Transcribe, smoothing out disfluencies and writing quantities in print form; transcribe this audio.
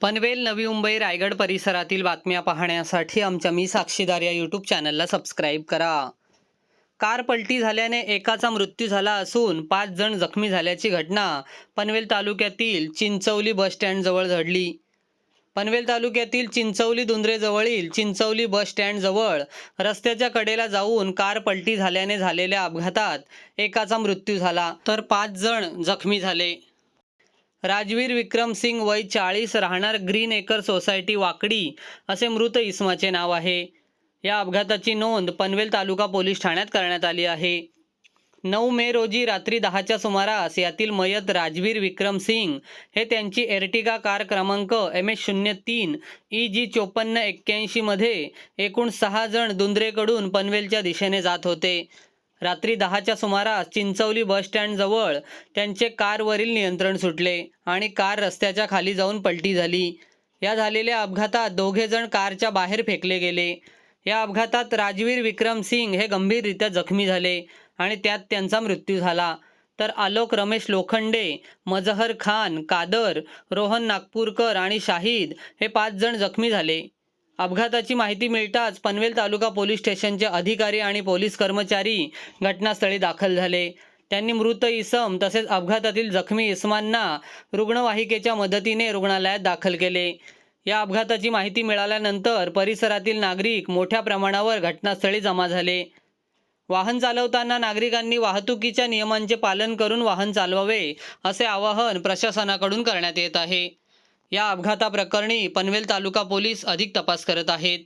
पनवेल, नवी मुंबई, रायगड परिसरातील बातम्या पाहण्यासाठी आमच्या मी साक्षीदार या यूट्यूब चॅनलला सबस्क्राईब करा. कार पलटी झाल्याने एकाचा मृत्यू झाला असून 5 जण जखमी झाल्याची घटना पनवेल तालुक्यातील चिंचवली बस स्टँडजवळ घडली. पनवेल तालुक्यातील चिंचवली-धुंद्रेजवळील चिंचवली बस स्टँडजवळ रस्त्याच्या कडेला जाऊन कार पलटी झाल्याने झालेल्या अपघातात एकाचा मृत्यू झाला तर 5 जण जखमी झाले. राजवीर विक्रम सिंग वय 40 राहणार ग्रीन एकर सोसायटी वाकडी असे मृत इसमाचे नाव आहे. या अपघाताची नोंद पनवेल तालुका पोलीस ठाण्यात करण्यात आली आहे. 9 मे रोजी रात्री 10च्या सुमारास यातील मयत राजवीर विक्रम सिंग हे त्यांची एर्टिगा कार क्रमांक MS03 EG 5481 मध्ये एकूण 6 जण दुंद्रेकडून पनवेलच्या दिशेने जात होते. रात्री 10च्या सुमारास चिंचवली बस स्टँडजवळ त्यांचे कारवरील नियंत्रण सुटले आणि कार रस्त्याच्या खाली जाऊन पलटी झाली. या झालेल्या अपघातात दोघे जण कारच्या बाहेर फेकले गेले. या अपघातात राजवीर विक्रम सिंग हे गंभीररित्या जखमी झाले आणि त्यात त्यांचा मृत्यू झाला. तर आलोक रमेश लोखंडे, मजहर खान कादर, रोहन नागपूरकर आणि शाहिद हे 5 जण जखमी झाले. अपघाताची माहिती मिळताच पनवेल तालुका पोलीस स्टेशनचे अधिकारी आणि पोलीस कर्मचारी घटनास्थळी दाखल झाले. त्यांनी मृत इसम तसेच अपघातातील जखमी इसमांना रुग्णवाहिकेच्या मदतीने रुग्णालयात दाखल केले. या अपघाताची माहिती मिळाल्यानंतर परिसरातील नागरिक मोठ्या प्रमाणावर घटनास्थळी जमा झाले. वाहन चालवताना नागरिकांनी वाहतुकीच्या नियमांचे पालन करून वाहन चालवावे असे आवाहन प्रशासनाकडून करण्यात येत आहे. या अपघाताप्रकरणी पनवेल तालुका पोलीस अधिक तपास करत आहेत.